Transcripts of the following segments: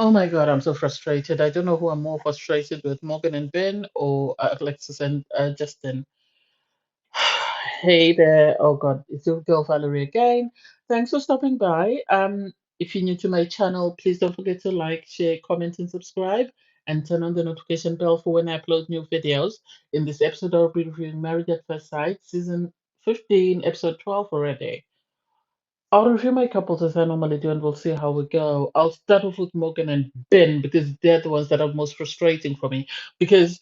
Oh my God, I'm so frustrated. I don't know who I'm more frustrated with, Morgan and Ben or Alexis and Justin. Hey there. Oh God, it's your girl Valerie again. Thanks for stopping by. If you're new to my channel, please don't forget to like, share, comment, and subscribe, and turn on the notification bell for when I upload new videos. In this episode, I'll be reviewing Married at First Sight, season 15, episode 12 already. I'll review my couples as I normally do, and we'll see how we go. I'll start off with Morgan and Ben because they're the ones that are most frustrating for me. Because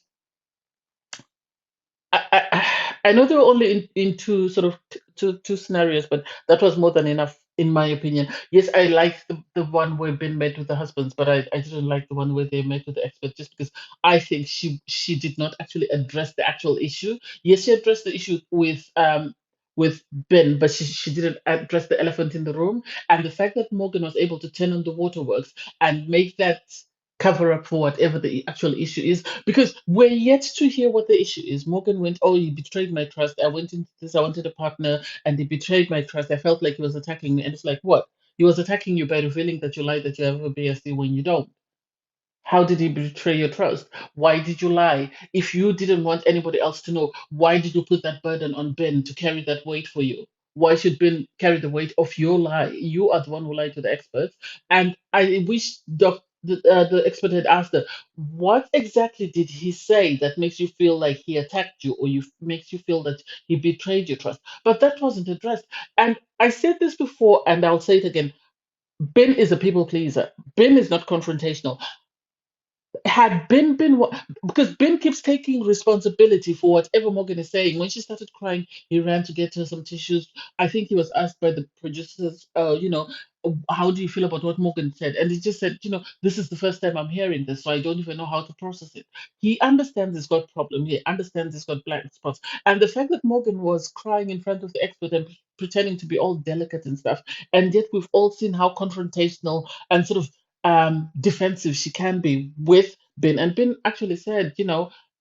I know they were only in two sort of two scenarios, but that was more than enough in my opinion. Yes, I liked the one where Ben met with the husbands, but I didn't like the one where they met with the expert just because I think she did not actually address the actual issue. Yes, she addressed the issue with Ben, but she didn't address the elephant in the room. And the fact that Morgan was able to turn on the waterworks and make that cover up for whatever the actual issue is because we're yet to hear what the issue is. Morgan went, oh, he betrayed my trust. I went into this, I wanted a partner, and he betrayed my trust. I felt like he was attacking me. And it's like, what? He was attacking you by revealing that you lie that you have a BSc when you don't. How did he betray your trust? Why did you lie? If you didn't want anybody else to know, why did you put that burden on Ben to carry that weight for you? Why should Ben carry the weight of your lie? You are the one who lied to the experts. And I wish the expert had asked her, what exactly did he say that makes you feel like he attacked you or makes you feel that he betrayed your trust? But that wasn't addressed. And I said this before, and I'll say it again. Ben is a people pleaser. Ben is not confrontational. Had because Ben keeps taking responsibility for whatever Morgan is saying. When she started crying, he ran to get her some tissues. I think he was asked by the producers, how do you feel about what Morgan said? And he just said, this is the first time I'm hearing this, so I don't even know how to process it. He understands he's got problem. He understands he's got blind spots. And the fact that Morgan was crying in front of the expert and pretending to be all delicate and stuff, and yet we've all seen how confrontational and sort of defensive she can be with Ben. And Ben actually said,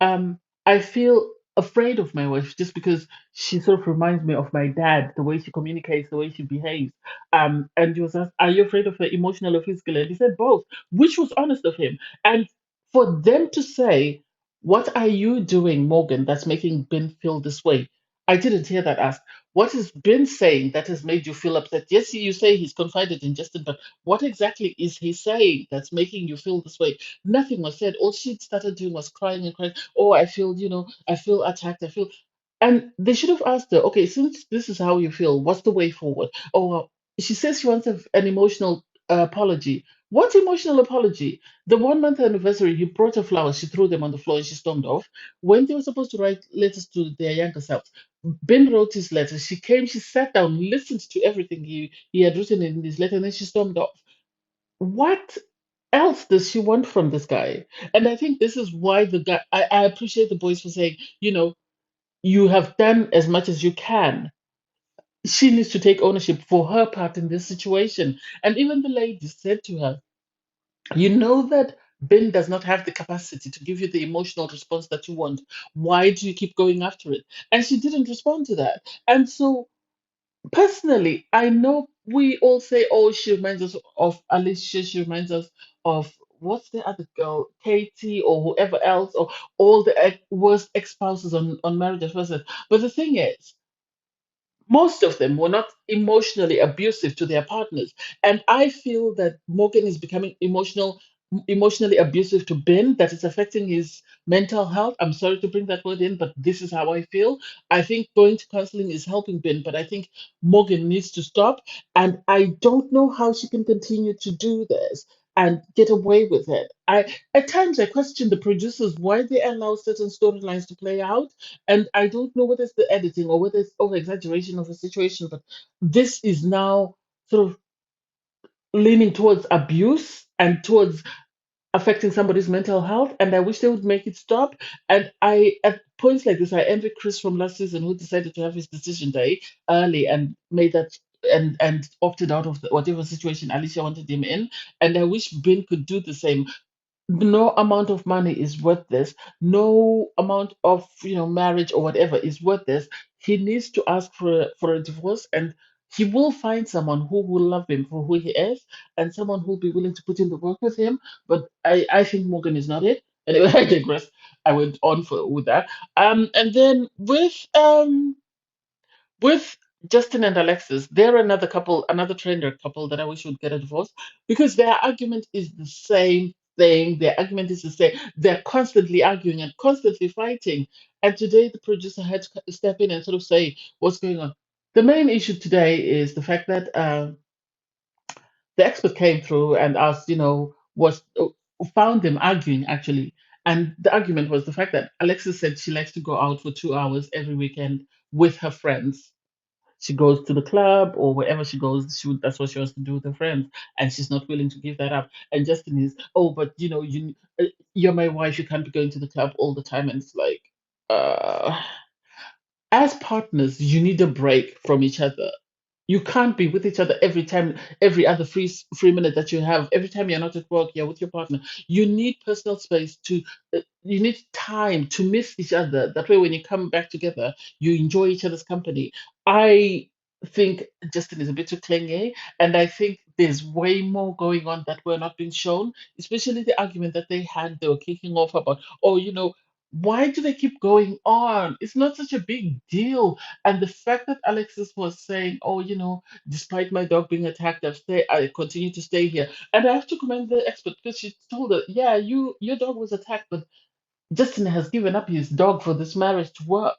I feel afraid of my wife just because she sort of reminds me of my dad, the way she communicates, the way she behaves. And he was asked, are you afraid of her emotional or physical? And he said both, which was honest of him. And for them to say, what are you doing, Morgan, that's making Ben feel this way? I didn't hear that asked. What has Ben saying that has made you feel upset? Yes, you say he's confided in Justin, but what exactly is he saying that's making you feel this way? Nothing was said. All she started doing was crying and crying. Oh, I feel attacked. I feel. And they should have asked her, okay, since this is how you feel, what's the way forward? Oh, well, she says she wants an emotional apology. What emotional apology? The 1 month anniversary, he brought her flowers, she threw them on the floor and she stormed off. When they were supposed to write letters to their younger selves, Ben wrote his letter. She came, she sat down, listened to everything he had written in his letter, and then she stormed off. What else does she want from this guy? And I think this is why the guy, I appreciate the boys for saying, you have done as much as you can. She needs to take ownership for her part in this situation. And even the lady said to her, you know that Ben does not have the capacity to give you the emotional response that you want. Why do you keep going after it? And she didn't respond to that. And so personally, I know we all say, oh, she reminds us of Alicia, she reminds us of what's the other girl, Katie, or whoever else, or all the worst ex spouses on Marriage at First Sight. But the thing is, most of them were not emotionally abusive to their partners. And I feel that Morgan is becoming emotionally abusive to Ben, that is affecting his mental health. I'm sorry to bring that word in, but this is how I feel. I think going to counseling is helping Ben, but I think Morgan needs to stop. And I don't know how she can continue to do this and get away with it. At times I question the producers why they allow certain storylines to play out, and I don't know whether it's the editing or whether it's over exaggeration of a situation, but this is now sort of leaning towards abuse and towards affecting somebody's mental health. And I wish they would make it stop. And at points like this, I envy Chris from last season who decided to have his decision day early and made that. And opted out of whatever situation Alicia wanted him in. And I wish Ben could do the same. No amount of money is worth this. No amount of marriage or whatever is worth this. He needs to ask for a divorce, and he will find someone who will love him for who he is and someone who will be willing to put in the work with him. But I think Morgan is not it. Anyway, I digress. I went on for with that. And then with Justin and Alexis, they're another couple, another trainer couple that I wish would get a divorce because their argument is the same thing. Their argument is the same. They're constantly arguing and constantly fighting. And today, the producer had to step in and sort of say, what's going on? The main issue today is the fact that the expert came through and asked, was found them arguing actually. And the argument was the fact that Alexis said she likes to go out for 2 hours every weekend with her friends. She goes to the club or wherever she goes, that's what she wants to do with her friends, and she's not willing to give that up. And Justin is, oh, but you're my wife, you can't be going to the club all the time. And it's like, uh, as partners, you need a break from each other. You can't be with each other every time, every other free minute that you have. Every time you're not at work, you're with your partner. You need personal space to. You need time to miss each other. That way, when you come back together, you enjoy each other's company. I think Justin is a bit too clingy, and I think there's way more going on that we're not being shown. Especially the argument that they had. They were kicking off about, oh, why do they keep going on? It's not such a big deal. And the fact that Alexis was saying, "Oh, despite my dog being attacked, I continue to stay here." And I have to commend the expert because she told her, "Yeah, your dog was attacked, but Justin has given up his dog for this marriage to work.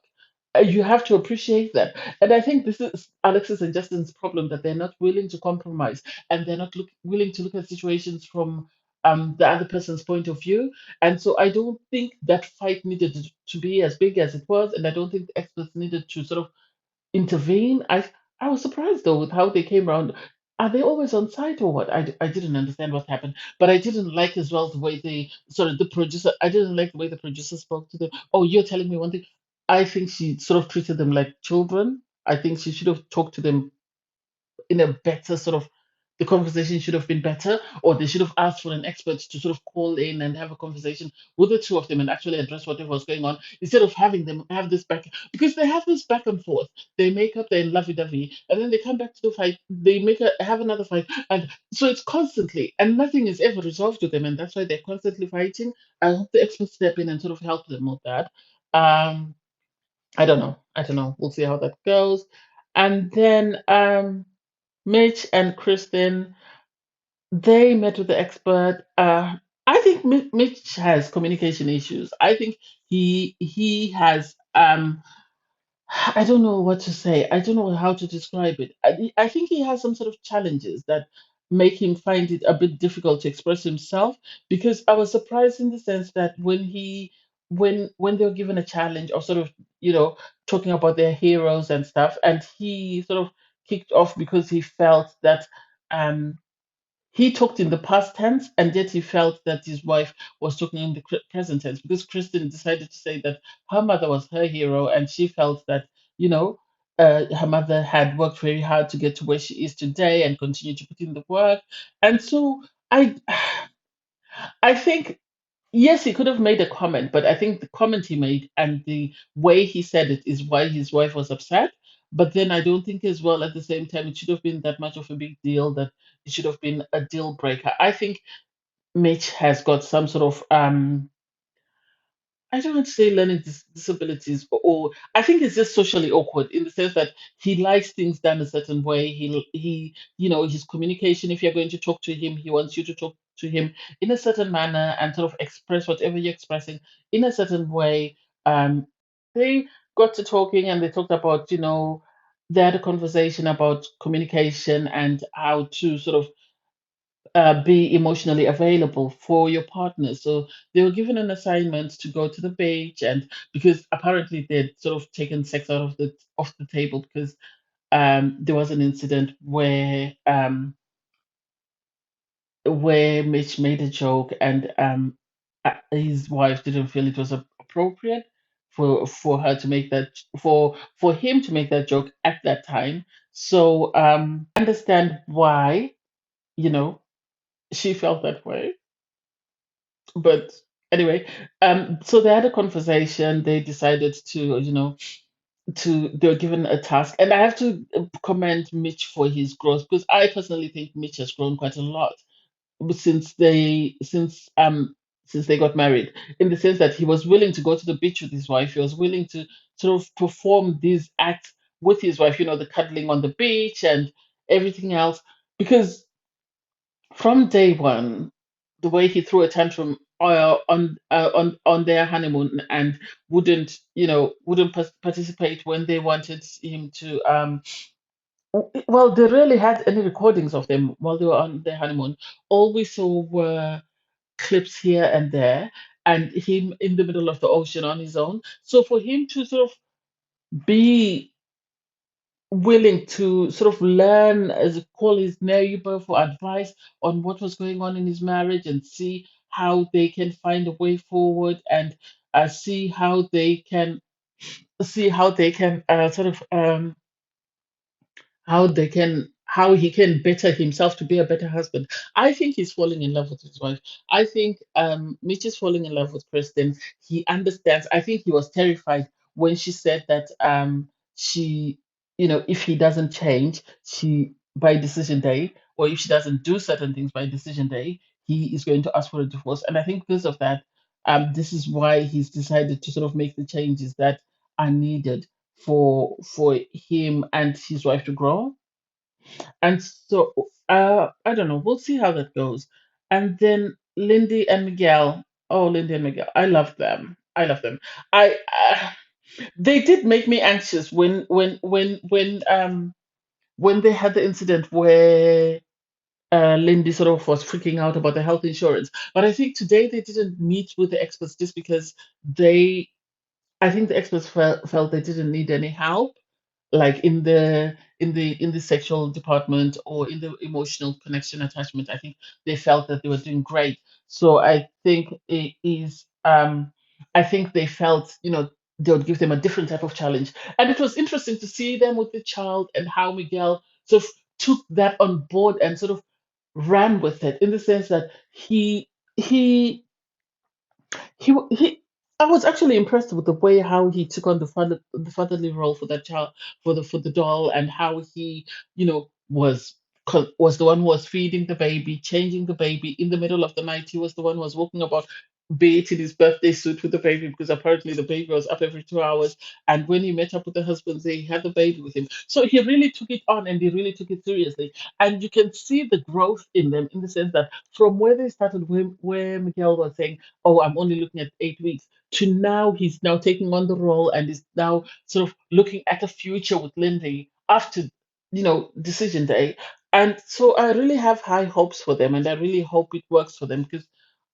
You have to appreciate that." And I think this is Alexis and Justin's problem that they're not willing to compromise and they're not willing to look at situations from the other person's point of view. And so I don't think that fight needed to be as big as it was, and I don't think the experts needed to sort of intervene. I was surprised though with how they came around. Are they always on site or what? I didn't understand what happened, but I didn't like as well the way the producer. I didn't like the way the producer spoke to them. Oh, you're telling me one thing. I think she sort of treated them like children. I think she should have talked to them in a better sort of the conversation should have been better, or they should have asked for an expert to sort of call in and have a conversation with the two of them and actually address whatever was going on instead of having them have this back because they have this back and forth. They make up, they're lovey-dovey, and then they come back to the fight, they have another fight, and so it's constantly and nothing is ever resolved with them, and that's why they're constantly fighting. I hope the experts step in and sort of help them with that. Um, I don't know. I don't know. We'll see how that goes. And then Mitch and Kristen, they met with the expert. I think Mitch has communication issues. I think he has I don't know what to say. I don't know how to describe it. I think he has some sort of challenges that make him find it a bit difficult to express himself because I was surprised in the sense that when they were given a challenge or sort of, talking about their heroes and stuff, and he sort of kicked off because he felt that um he talked in the past tense, and yet he felt that his wife was talking in the present tense because Kristen decided to say that her mother was her hero, and she felt that, you know, her mother had worked very hard to get to where she is today and continue to put in the work. And so I, I think yes, he could have made a comment, but I think the comment he made and the way he said it is why his wife was upset. But then I don't think as well at the same time it should have been that much of a big deal that it should have been a deal breaker. I think Mitch has got some sort of I don't want to say learning disabilities, or I think it's just socially awkward in the sense that he likes things done a certain way. His communication. If you're going to talk to him, he wants you to talk to him in a certain manner and sort of express whatever you're expressing in a certain way. They got to talking and they talked about, they had a conversation about communication and how to sort of be emotionally available for your partner. So they were given an assignment to go to the beach, and because apparently they'd sort of taken sex out of the table because there was an incident where Mitch made a joke and his wife didn't feel it was appropriate for her to make that for him to make that joke at that time. So understand why you know she felt that way. But anyway, so they had a conversation. They decided to, they were given a task, and I have to commend Mitch for his growth, because I personally think Mitch has grown quite a lot since they got married, in the sense that he was willing to go to the beach with his wife. He was willing to sort of perform these acts with his wife, the cuddling on the beach and everything else, because from day one, the way he threw a tantrum on their honeymoon, and wouldn't participate when they wanted him to. Well, they rarely had any recordings of them while they were on their honeymoon. All we saw were clips here and there, and him in the middle of the ocean on his own. So for him to sort of be willing to sort of learn, as call his neighbor for advice on what was going on in his marriage, and see how they can find a way forward, and see how they can sort of how he can better himself to be a better husband. I think he's falling in love with his wife. I think Mitch is falling in love with Kristen. He understands. I think he was terrified when she said that she if he doesn't change, she by decision day, or if she doesn't do certain things by decision day, he is going to ask for a divorce. And I think because of that, this is why he's decided to sort of make the changes that are needed for him and his wife to grow. And so I don't know. We'll see how that goes. And then Lindy and Miguel. Oh, Lindy and Miguel. I love them. I love them. I They did make me anxious when they had the incident where Lindy sort of was freaking out about the health insurance. But I think today they didn't meet with the experts, just because they I think the experts felt they didn't need any help, like in the sexual department or in the emotional connection attachment. I think they felt that they were doing great. So I think they felt, they would give them a different type of challenge. And it was interesting to see them with the child, and how Miguel sort of took that on board and sort of ran with it, in the sense that he he I was actually impressed with the way how he took on the fatherly role for that child, for the doll, and how he was the one who was feeding the baby, changing the baby in the middle of the night. He was the one who was walking about, be it in his birthday suit with the baby, because apparently the baby was up every 2 hours. And when he met up with the husband, he had the baby with him. So he really took it on, and he really took it seriously. And you can see the growth in them, in the sense that from where they started, where Miguel was saying, oh, I'm only looking at 8 weeks, to now he's now taking on the role, and is now sort of looking at a future with Lindy after, decision day. And so I really have high hopes for them, and I really hope it works for them, because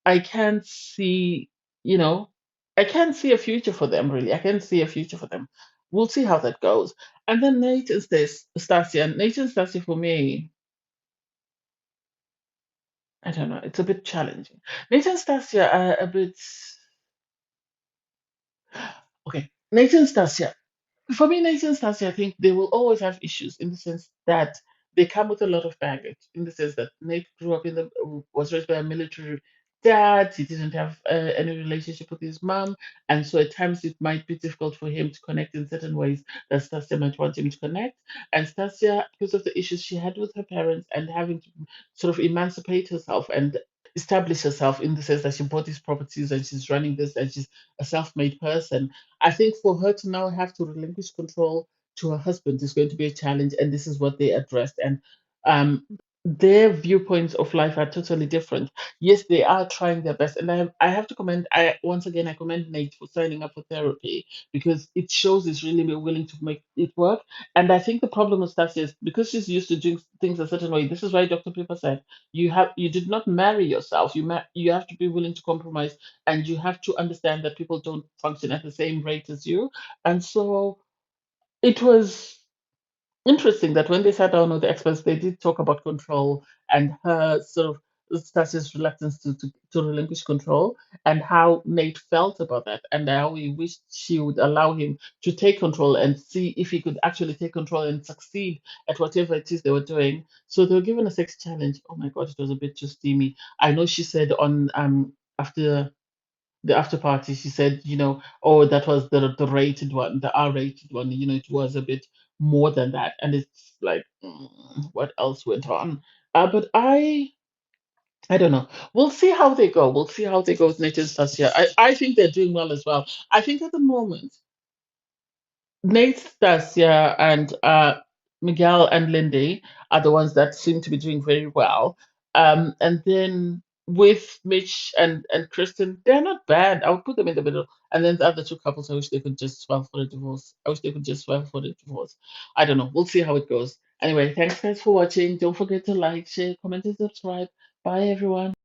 I can see, you know, I can see a future for them, really. I can see a future for them. We'll see how that goes. And then Nate is this, Stasia. Nate and Stasia, for me, I don't know, it's a bit challenging. Nate and Stasia are a bit. Okay, Nate and Stasia. For me, Nate and Stasia, I think they will always have issues, in the sense that they come with a lot of baggage. In the sense that Nate grew up was raised by a military dad. He didn't have any relationship with his mom, and so at times it might be difficult for him to connect in certain ways that Stasia might want him to connect. And Stasia, because of the issues she had with her parents, and having to sort of emancipate herself and establish herself, in the sense that she bought these properties, and she's running this, and she's a self-made person. I think for her to now have to relinquish control to her husband is going to be a challenge, and this is what they addressed. And um, their viewpoints of life are totally different. Yes, they are trying their best, and I have to commend. I commend Nate for signing up for therapy, because it shows he's really willing to make it work. And I think the problem with Stacy is, because she's used to doing things a certain way. This is why Dr. Pippa said you did not marry yourself. You have to be willing to compromise, and you have to understand that people don't function at the same rate as you. And so it was interesting that when they sat down with the experts, they did talk about control, and her sort of Stasia's reluctance to relinquish control, and how Nate felt about that, and how he wished she would allow him to take control, and see if he could actually take control and succeed at whatever it is they were doing. So they were given a sex challenge. Oh my God, it was a bit too steamy. I know she said on after the after party, she said, oh, that was the rated one, the R-rated one. It was a bit more than that, and it's like, what else went on? But I don't know. We'll see how they go. We'll see how they go with Nate and Stasia. I think they're doing well as well. I think at the moment, Nate, Stasia, and Miguel and Lindy are the ones that seem to be doing very well. And then with Mitch and Kristen, they're not bad. I would put them in the middle. And then the other two couples, I wish they could just file for a divorce. I wish they could just file for the divorce. I don't know. We'll see how it goes. Anyway, thanks guys for watching. Don't forget to like, share, comment, and subscribe. Bye everyone.